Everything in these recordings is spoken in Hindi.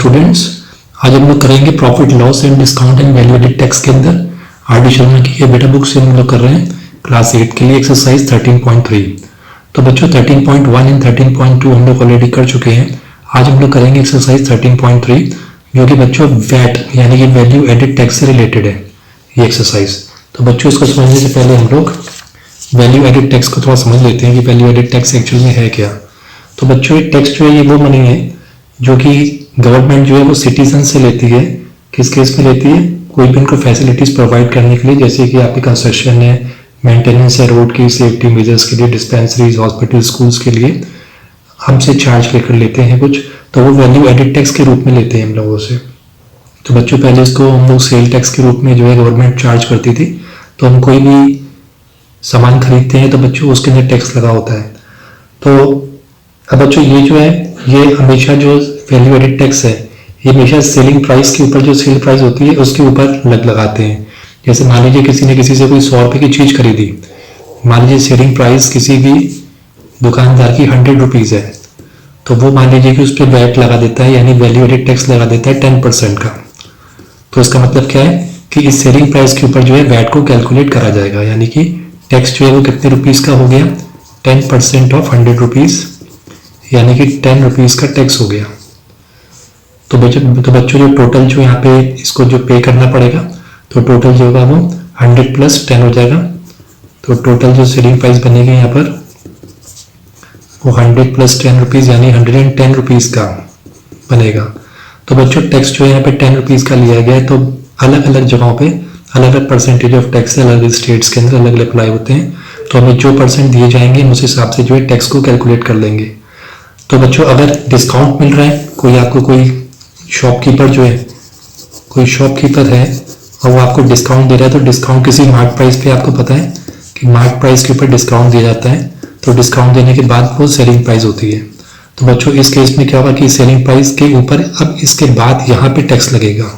स्टूडेंट्स, आज हम लोग करेंगे profit loss and discount and value added tax के अंदर आर डी शर्मा की ये बेटा बुक से हम लोग कर रहे हैं क्लास 8 के लिए एक्सरसाइज 13.3। तो बच्चों 13.1 एंड 13.2 हम लोग ऑलरेडी कर चुके हैं। आज हम लोग करेंगे एक्सरसाइज 13.3 जो कि बच्चों वैट यानी कि वैल्यू एडेड टैक्स से रिलेटेड है ये एक्सरसाइज। तो बच्चों इसको समझने से पहले हम लोग वैल्यू एडेड टैक्स को थोड़ा समझ लेते हैं कि वैल्यू एडेड टैक्स एक्चुअल में है क्या। तो बच्चों ये टैक्स जो है ये वो मनी है जो कि गवर्नमेंट जो है वो सिटीजन से लेती है। किस केस में लेती है? कोई भी उनको फैसिलिटीज प्रोवाइड करने के लिए, जैसे कि आपकी कंस्ट्रक्शन है, मेंटेनेंस है, रोड की सेफ्टी मेजर्स के लिए, डिस्पेंसरीज, हॉस्पिटल, स्कूल्स के लिए हमसे चार्ज लेकर लेते हैं कुछ, तो वो वैल्यू एडेड टैक्स के रूप में लेते हैं हम लोगों से। तो बच्चों पहले इसको हम लोग सेल टैक्स के रूप में जो है गवर्नमेंट चार्ज करती थी। तो हम कोई भी सामान खरीदते हैं तो बच्चों उसके अंदर टैक्स लगा होता है। तो अब बच्चों ये जो है ये हमेशा जो वैल्यू एडेड टैक्स है ये हमेशा सेलिंग प्राइस के ऊपर, जो सेल प्राइस होती है उसके ऊपर लगाते हैं। जैसे मान लीजिए किसी ने किसी से कोई 100 रुपये की चीज़ खरीदी, मान लीजिए सेलिंग प्राइस किसी भी दुकानदार की 100 रुपीज़ है, तो वो मान लीजिए कि उस पर वैट लगा देता है यानी वैल्यू एडेड टैक्स लगा देता है 10% का। तो इसका मतलब क्या है कि इस सेलिंग प्राइस के ऊपर जो है वैट को कैलकुलेट करा जाएगा, यानी कि टैक्स जो है वो कितने रुपीज़ का हो गया? 10% ऑफ 100 रुपीज़, यानी कि 10 रुपीज़ का टैक्स हो गया। तो बच्चों जो टोटल जो यहाँ पे इसको जो पे करना पड़ेगा, तो टोटल जो होगा वो 100 + 10 हो जाएगा। तो टोटल जो सेलिंग प्राइस बनेगी यहाँ पर वो 100 + 10 रुपीज़ यानी 110 रुपीज़ का बनेगा। तो बच्चों टैक्स जो है यहाँ पे 10 रुपीज़ का लिया गया है। तो अलग अलग जगहों पे अलग अलग परसेंटेज ऑफ टैक्स अलग अलग स्टेट्स के अंदर अलग अलग अप्लाई होते हैं। तो हमें जो परसेंट दिए जाएंगे हम उस हिसाब से जो है टैक्स को कैलकुलेट कर लेंगे। तो बच्चों अगर डिस्काउंट मिल रहा है, कोई शॉपकीपर जो है, कोई शॉपकीपर है और वो आपको डिस्काउंट दे रहा है, तो डिस्काउंट किसी मार्क प्राइस पे आपको पता है कि मार्क प्राइस के ऊपर डिस्काउंट दिया जाता है। तो डिस्काउंट देने के बाद वो सेलिंग प्राइस होती है। तो बच्चों इस केस में क्या होगा कि सेलिंग प्राइस के ऊपर अब इसके बाद यहाँ पे टैक्स लगेगा,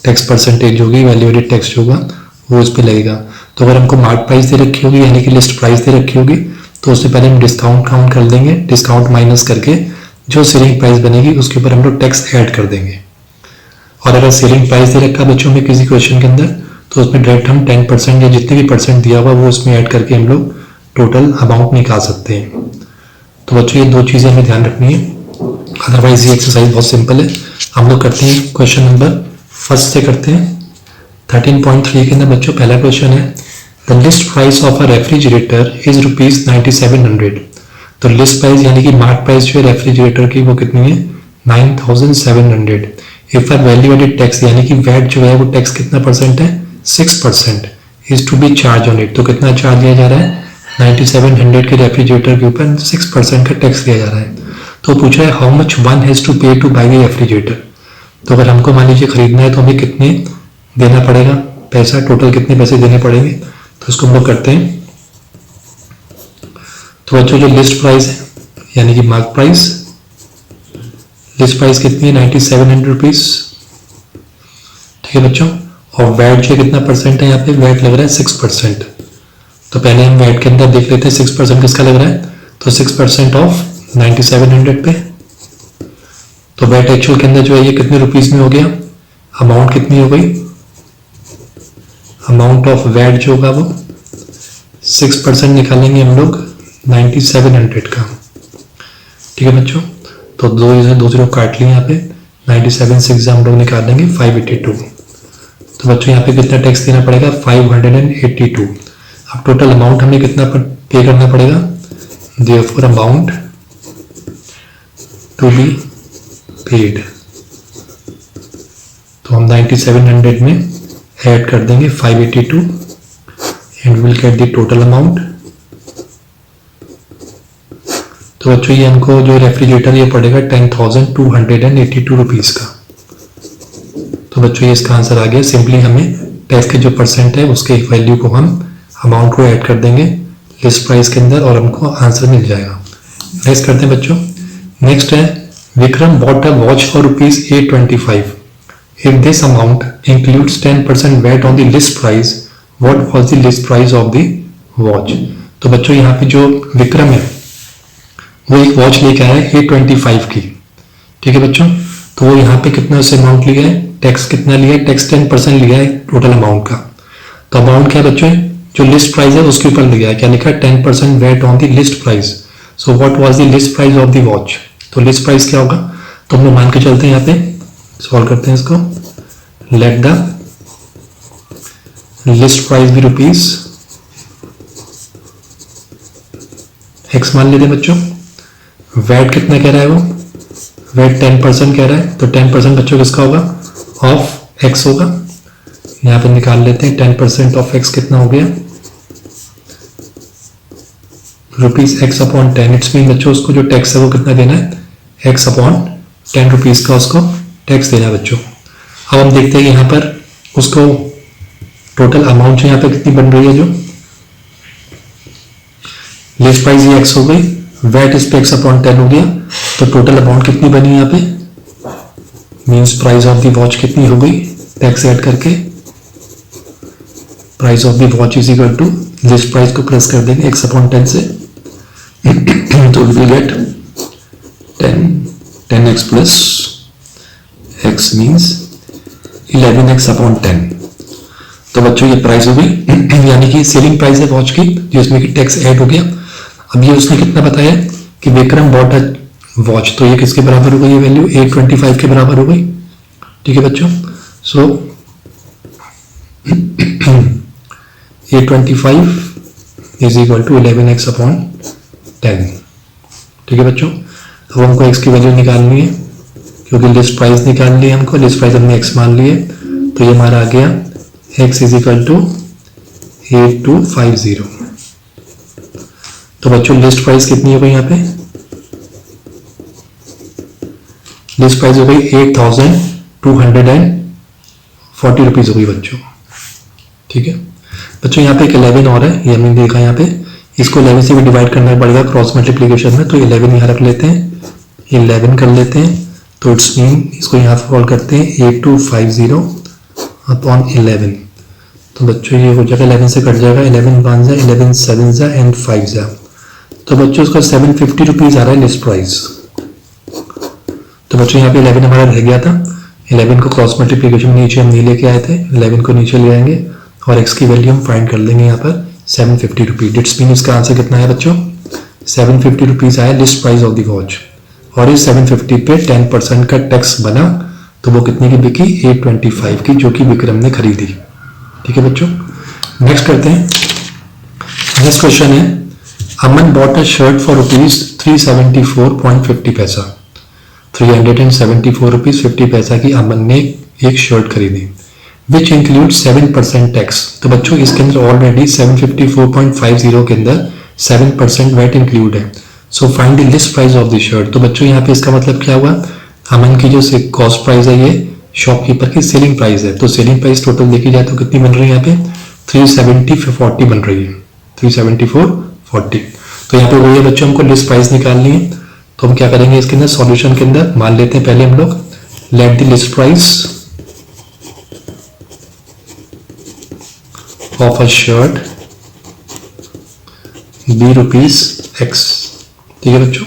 टैक्स परसेंटेज होगी, वैल्यू एडेड टैक्स जो होगा वो उस पर लगेगा। तो अगर हमको मार्क प्राइस दे रखी होगी यानी कि लिस्ट प्राइस दे रखी होगी, तो उससे पहले हम डिस्काउंट काउंट कर देंगे, डिस्काउंट माइनस करके जो सेलिंग प्राइस बनेगी उसके ऊपर हम लोग टैक्स ऐड कर देंगे। और अगर सेलिंग प्राइस दे रखा बच्चों में किसी क्वेश्चन के अंदर, तो उसमें डायरेक्ट हम 10% या जितने भी परसेंट दिया हुआ वो उसमें ऐड करके हम लोग टोटल अमाउंट निकाल सकते हैं। तो बच्चों ये दो चीज़ें हमें ध्यान रखनी है, अदरवाइज ये एक्सरसाइज बहुत सिंपल है। हम लोग करते हैं क्वेश्चन नंबर फर्स्ट से करते हैं 13.3 के अंदर। बच्चों पहला क्वेश्चन है the list price of a refrigerator is ₹9700। तो लिस्ट प्राइस यानी कि मार्क प्राइस जो है रेफ्रिजरेटर की वो कितनी है? 9700। If a value added tax यानी कि वैट जो है वो टैक्स कितना परसेंट है? 6% is to be charged on it. तो कितना चार्ज लिया जा रहा है? 9700 के रेफ्रिजरेटर के ऊपर 6% का टैक्स लिया जा रहा है। तो पूछ रहा है how much one has to pay to buy the refrigerator. तो अगर हमको मान लीजिए खरीदना है तो हमें कितने देना पड़ेगा पैसा, टोटल कितने पैसे देने पड़ेंगे? तो इसको हम लोग करते हैं। तो बच्चों जो लिस्ट प्राइस है यानी कि मार्क प्राइस, लिस्ट प्राइस कितनी है? 9700 रुपीज़, ठीक है बच्चों। और वैट जो कितना परसेंट है यहाँ पे? वैट लग रहा है 6%। तो पहले हम वैट के अंदर देख लेते हैं 6% किसका लग रहा है। तो 6% ऑफ 9700 पे, तो वैट एक्चुअल के अंदर जो है ये कितने रुपीज़ में हो गया? अमाउंट कितनी हो गई? अमाउंट ऑफ वैट जो होगा वो 6% निकालेंगे हम लोग 9700 का, ठीक है बच्चों। तो दो जीरो काट लिए यहाँ पे, 97 से हम लोग निकाल लेंगे 582। तो बच्चों यहाँ पे कितना टैक्स देना पड़ेगा? 582। अब टोटल अमाउंट हमें कितना पे करना पड़ेगा? Therefore amount to be paid, तो हम 9700 में ऐड कर देंगे 582 and will get the total amount. तो बच्चों ये हमको जो रेफ्रिजरेटर ये पड़ेगा 10,282 रुपीज़ का। तो बच्चों ये इसका आंसर आ गया। सिंपली हमें टैक्स के जो परसेंट है उसके वैल्यू को हम अमाउंट को ऐड कर देंगे लिस्ट प्राइस के अंदर और हमको आंसर मिल जाएगा। नेक्स्ट करते हैं बच्चों। नेक्स्ट है Vikram bought a watch for ₹825। If this amount includes 10% VAT on the list price, what was the list price of the watch? तो बच्चों यहाँ पे जो विक्रम है वो एक वॉच लेके आया है 825 की, ठीक है बच्चों। तो वो यहाँ पे कितना उसे अमाउंट लिया है, टैक्स कितना लिया है, टैक्स 10% लिया है टोटल अमाउंट का। तो अमाउंट क्या बच्चों, जो लिस्ट प्राइस है उसके ऊपर लिया है, क्या लिखा है 10% VAT on the list price. So what was the list price of the watch, तो लिस्ट प्राइस क्या होगा, तो हम लोग मान के चलते हैं, यहाँ पे सॉल्व करते हैं इसको। लेट द लिस्ट प्राइस भी रुपीज एक्स मान लेते हैं बच्चों। वैट कितना कह रहा है, वो वैट 10% कह रहा है, तो 10% बच्चों किसका होगा, ऑफ एक्स होगा। यहाँ पे निकाल लेते हैं 10% ऑफ एक्स कितना हो गया, rupees x upon 10। It's mean बच्चों उसको जो टैक्स है वो कितना देना है, एक्स अपॉन 10 रुपीज का उसको टैक्स देना है बच्चों। अब हम देखते हैं यहाँ पर उसको टोटल अमाउंट जो यहाँ पे कितनी बन रही है, जो लिस्ट प्राइस ये एक्स हो गई, वैट इस पे एक्स अपॉन 10 हो गया, तो टोटल अमाउंट कितनी बनी यहाँ पे, means price of the watch कितनी हो गई, टैक्स ऐड करके price of the watch is equal to list price को प्लस कर देंगे एक्स अपॉन 10 से, तो will get 10x plus x means 11x upon 10। तो बच्चों ये प्राइस हो गई, यानी कि सेलिंग प्राइस है वॉच की, जिसमें कि टैक्स ऐड हो गया। अब ये उसने कितना बताया कि विक्रम बॉट अ वॉच, तो ये किसके बराबर हो गई, ये वैल्यू 825 के बराबर हो गई। ठीक है बच्चों, so 825 is equal to 11x upon 10। ठीक है बच्चों, तो हमको x की वैल्यू निकालनी है, क्योंकि लिस्ट प्राइस निकालनी है हमको, लिस्ट प्राइस हमने x मान ली है, तो ये हमारा आ गया x इज इक्वल टू 8250। तो बच्चों लिस्ट प्राइस कितनी हो गई, यहाँ पे लिस्ट प्राइस हो गई 8240 रुपीज हो गई बच्चों। ठीक है बच्चों, यहाँ पे एक 11 और है, ये हमने देखा यहाँ पे, इसको 11 से भी डिवाइड करना पड़ेगा क्रॉस मल्टीप्लीकेशन में, तो 11 यहाँ रख लेते हैं, 11 कर लेते हैं, तो इट्स मीन इसको यहाँ से कॉल करते हैं 8250 अपॉन 11। तो बच्चों ये हो जाएगा 11 से कट जाएगा, 11 5 जा, 11 7 जा एंड 5 जा, तो बच्चों उसका 750 रुपीज आ रहा है लिस्ट प्राइस। तो बच्चों यहाँ पे 11 हमारा रह गया था, 11 को क्रॉस मल्टीप्लीकेशन में नीचे हम नहीं लेके आए थे, 11 को नीचे ले आएंगे और x की वैल्यू हम फाइंड कर लेंगे यहाँ पर 750 रुपीज। इट्स मीन इसका आंसर कितना है बच्चों, 750 रुपीज आया list price of the watch, और इस 750 पे 10% का टैक्स बना, तो वो कितने की बिकी, 825 की, जो कि विक्रम ने खरीदी। ठीक है बच्चों, नेक्स्ट करते हैं। नेक्स्ट क्वेश्चन है, Aman bought a shirt for rupees 374.50 पैसा, 374 रुपीज 50 पैसा की अमन ने एक शर्ट खरीदी, विच इंक्लूड 7% टैक्स। तो बच्चों इसके अंदर ऑलरेडी 754.50 के अंदर 7% वैट इंक्लूड है। So find the list price of the shirt. तो बच्चों यहाँ पे इसका मतलब क्या हुआ, अमन की जो कॉस्ट प्राइस है ये शॉपकीपर की सेलिंग प्राइस है, तो सेलिंग प्राइस टोटल देखी जाए तो कितनी बन रही है यहाँ पे 370.40 बन रही है, 374.40। तो यहाँ पे वही है बच्चों, हमको लिस्ट प्राइस निकालनी है, तो हम क्या करेंगे इसके अंदर सॉल्यूशन के अंदर मान लेते हैं पहले हम लोग, let the list price of a shirt be rupees x. ठीक है बच्चों,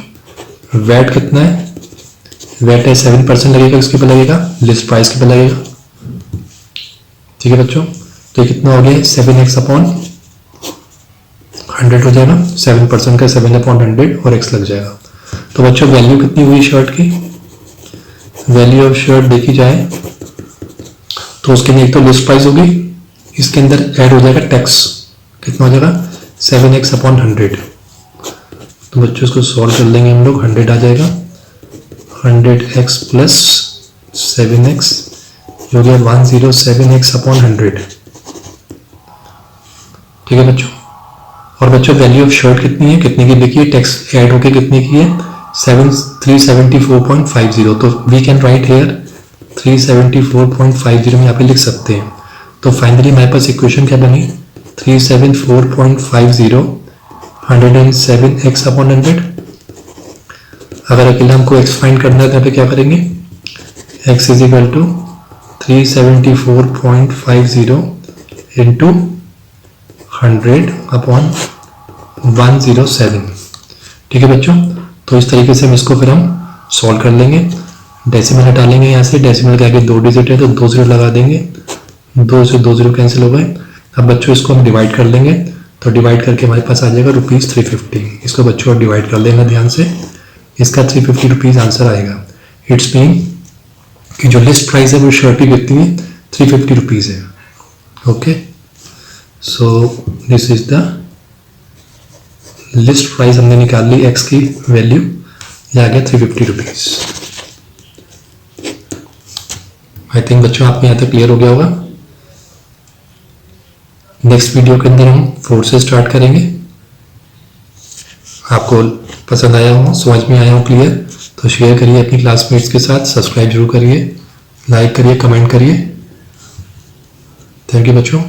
वैट कितना है, वैट है 7% लगेगा, इसके पे लगेगा लिस्ट प्राइस के पे लगेगा। ठीक है बच्चों, तो ये कितना हो गया 7x अपॉन 100 हो जाएगा, 7% का 7 अपॉन 100 और x लग जाएगा। तो बच्चों वैल्यू कितनी हुई शर्ट की, वैल्यू ऑफ शर्ट देखी जाए तो उसके लिए एक तो लिस्ट प्राइस होगी, इसके अंदर ऐड हो जाएगा टैक्स, कितना हो जाएगा 7x अपॉन 100। तो बच्चों इसको सॉल्व कर लेंगे हम लोग, 100 आ जाएगा, 100x प्लस 7x जो गया 107x अपॉन 100। ठीक है बच्चों, और बच्चों वैल्यू ऑफ शर्ट कितनी है, कितने की बिकी है, टैक्स ऐड होके कितने की है 374.50। तो वी कैन राइट हेयर 374.50 में यहाँ पे लिख सकते हैं। तो फाइनली हमारे पास इक्वेशन क्या बनी, 374.50 107x अपॉन 100। अगर अकेला हमको x फाइंड करना है तो यहाँ पे क्या करेंगे, x is equal to 374.50 into 100 upon 107। ठीक है बच्चों, तो इस तरीके से हम इसको फिर हम सॉल्व कर लेंगे। डेसिमल हटालेंगे यहाँ से, डेसिमल के आगे 2 डिजिट है तो 2 0 लगा देंगे, 2 से 2 0 कैंसिल हो गए। अब बच्चों इसको हम डिवाइड कर लेंगे, तो डिवाइड करके हमारे पास आ जाएगा ₹350। इसको बच्चों डिवाइड कर लेंगे ध्यान से, इसका ₹350 आंसर आएगा। इट्स मीन कि जो लिस्ट प्राइस है वो शर्ट की कितनी है, ₹350 है। Okay, so this is the list price हमने निकाल ली, एक्स की वैल्यू ये आ गया ₹350। आई थिंक बच्चों आपको यहाँ तक क्लियर हो गया होगा। नेक्स्ट वीडियो के अंदर हम 4 से स्टार्ट करेंगे। आपको पसंद आया हो, समझ में आया हो क्लियर, तो शेयर करिए अपनी क्लासमेट्स के साथ, सब्सक्राइब जरूर करिए, लाइक करिए, कमेंट करिए। थैंक यू बच्चों।